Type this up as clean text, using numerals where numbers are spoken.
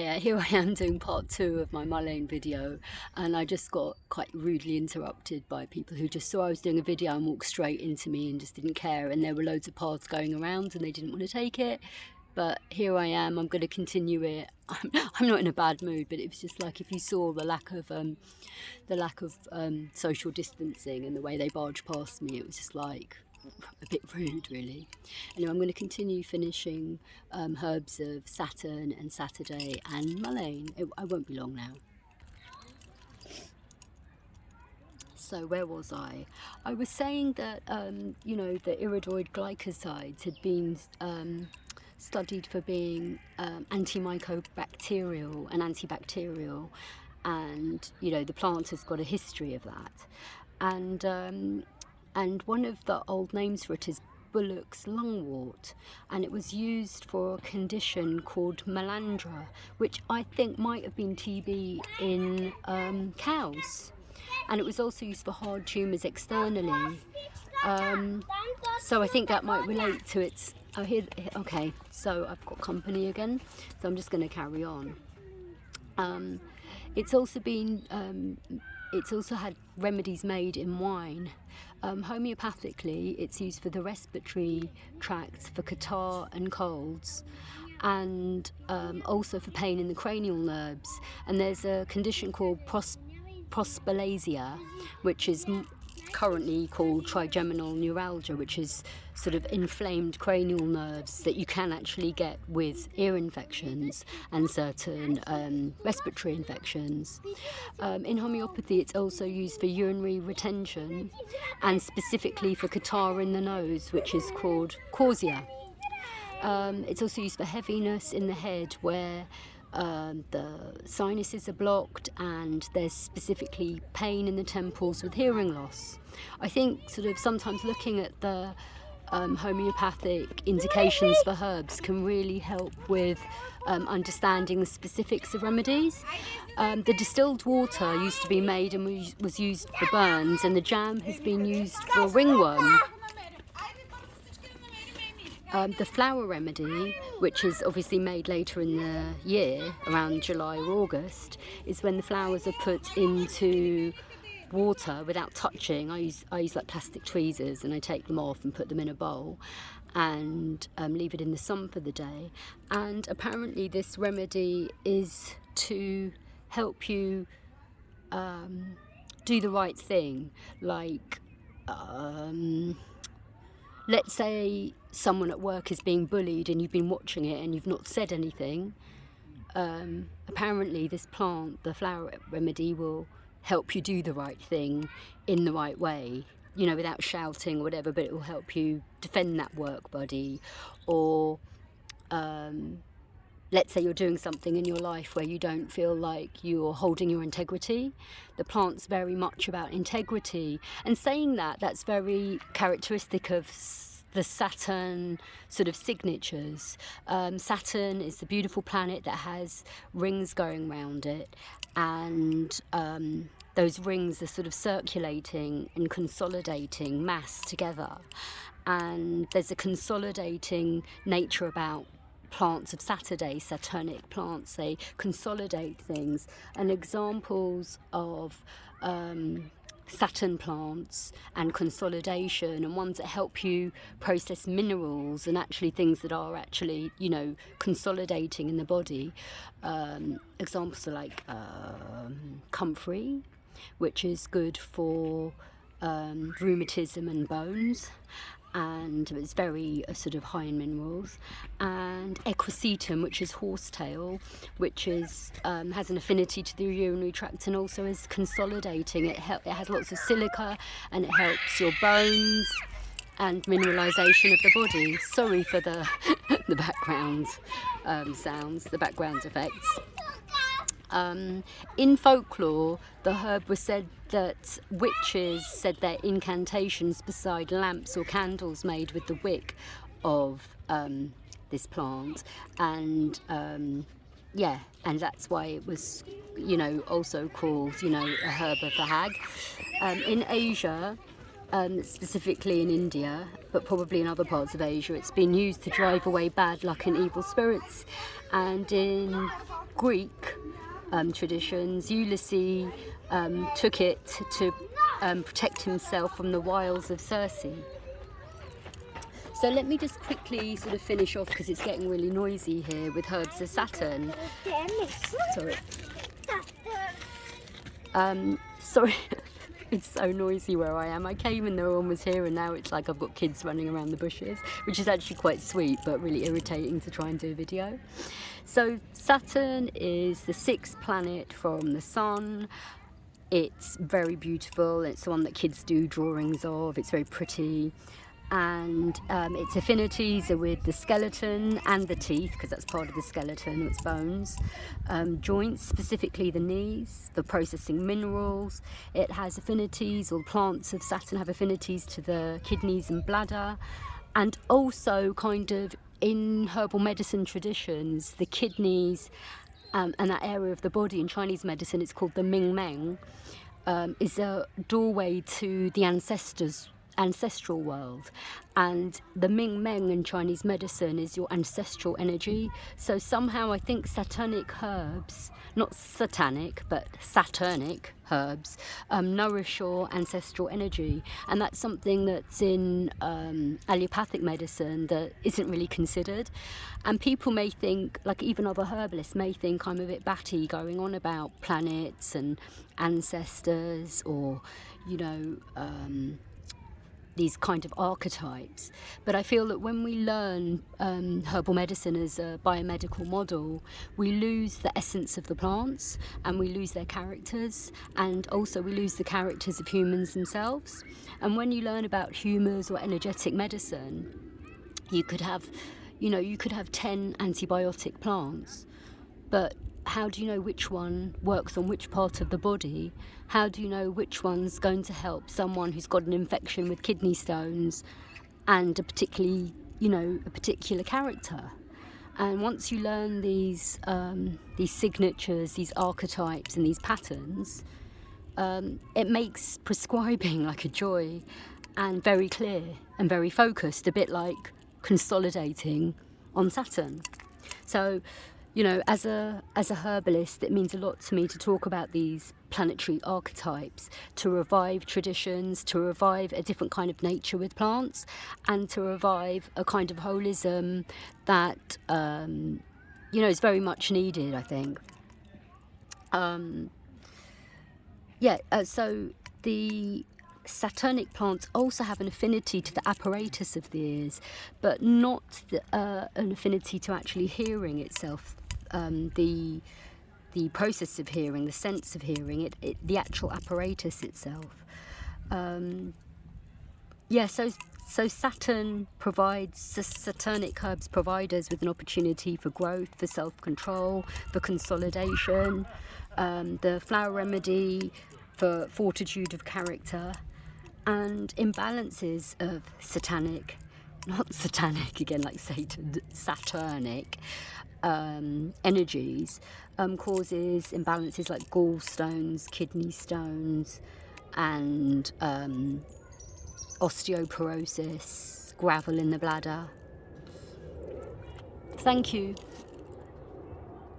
Yeah, here I am doing part 2 of my Mullein video, and I just got quite rudely interrupted by people who just saw I was doing a video and walked straight into me and just didn't care, and there were loads of paths going around and they didn't want to take it. But here I am, I'm going to continue it. I'm not in a bad mood, but it was just like if you saw the lack of social distancing and the way they barged past me, it was just like a bit rude, really. Anyway, I'm going to continue finishing herbs of Saturn and Saturday and Mullein. I won't be long now. So where was I? I was saying that the iridoid glycosides had been studied for being antimicrobacterial and antibacterial, and the plant has got a history of that. And one of the old names for it is Bullock's lungwort, and it was used for a condition called melandra, which I think might have been TB in cows. And it was also used for hard tumours externally. So I think that might relate to its... Oh, here, okay, so I've got company again, so I'm just going to carry on. It's also had remedies made in wine. Homeopathically, it's used for the respiratory tract, for catarrh and colds, and also for pain in the cranial nerves. And there's a condition called prospalasia, which is currently called trigeminal neuralgia, which is sort of inflamed cranial nerves that you can actually get with ear infections and certain respiratory infections. In homeopathy, it's also used for urinary retention and specifically for catarrh in the nose, which is called causia. It's also used for heaviness in the head where the sinuses are blocked and there's specifically pain in the temples with hearing loss. I think sort of sometimes looking at the homeopathic indications for herbs can really help with understanding the specifics of remedies. The distilled water used to be made and was used for burns, and the jam has been used for ringworm. The flower remedy, which is obviously made later in the year, around July or August, is when the flowers are put into water without touching. I use like plastic tweezers, and I take them off and put them in a bowl and leave it in the sun for the day. And apparently this remedy is to help you do the right thing, like let's say someone at work is being bullied and you've been watching it and you've not said anything. Apparently this plant, the flower remedy, will help you do the right thing in the right way, without shouting or whatever, but it will help you defend that work buddy. Or let's say you're doing something in your life where you don't feel like you're holding your integrity. The plant's very much about integrity. And saying that, that's very characteristic of the Saturn sort of signatures. Saturn is the beautiful planet that has rings going around it, and those rings are sort of circulating and consolidating mass together. And there's a consolidating nature about plants of Saturday, Saturnic plants. They consolidate things, and examples of Saturn plants and consolidation, and ones that help you process minerals and actually things that are actually consolidating in the body. Examples are like comfrey, which is good for rheumatism and bones, and it's very sort of high in minerals. And equisetum, which is horsetail, which is has an affinity to the urinary tract and also is consolidating. It has lots of silica and it helps your bones and mineralisation of the body. Sorry for the the background sounds, the background effects. In folklore, the herb was said that witches said their incantations beside lamps or candles made with the wick of this plant, and and that's why it was, also called, a herb of the hag. In Asia, specifically in India, but probably in other parts of Asia, it's been used to drive away bad luck and evil spirits. And in Greek traditions, Ulysses took it to protect himself from the wiles of Circe. So let me just quickly sort of finish off, because it's getting really noisy here, with herbs of Saturn. Sorry. Sorry. It's so noisy where I am. I came and no one was here, and now it's like I've got kids running around the bushes, which is actually quite sweet but really irritating to try and do a video. So Saturn is the 6th planet from the Sun. It's very beautiful. It's the one that kids do drawings of. It's very pretty. And its affinities are with the skeleton and the teeth, because that's part of the skeleton, its bones, joints, specifically the knees, for processing minerals. It has affinities, or plants of Saturn have affinities to the kidneys and bladder, and also kind of in herbal medicine traditions, the kidneys and that area of the body in Chinese medicine, it's called the Ming Meng, is a doorway to the ancestral world, and the Ming Meng in Chinese medicine is your ancestral energy. So somehow I think Saturnic herbs, not satanic but Saturnic herbs, nourish your ancestral energy, and that's something that's in allopathic medicine that isn't really considered. And people may think, like even other herbalists may think, I'm a bit batty going on about planets and ancestors, or you know, these kind of archetypes. But I feel that when we learn herbal medicine as a biomedical model, we lose the essence of the plants, and we lose their characters, and also we lose the characters of humans themselves. And when you learn about humours or energetic medicine, you could have 10 antibiotic plants, but how do you know which one works on which part of the body? How do you know which one's going to help someone who's got an infection with kidney stones and a particular character? And once you learn these signatures, these archetypes and these patterns, it makes prescribing like a joy, and very clear and very focused, a bit like consolidating on Saturn. So, you know, as a herbalist, it means a lot to me to talk about these planetary archetypes, to revive traditions, to revive a different kind of nature with plants, and to revive a kind of holism that, is very much needed, I think. So the Saturnic plants also have an affinity to the apparatus of the ears, but not an affinity to actually hearing itself. The process of hearing, the sense of hearing, the actual apparatus itself. So Saturn provides, the Saturnic herbs provide us with an opportunity for growth, for self-control, for consolidation, the flower remedy for fortitude of character, and imbalances of satanic, not satanic again like Satan, Saturnic energies causes imbalances like gallstones, kidney stones, and osteoporosis, gravel in the bladder. Thank you.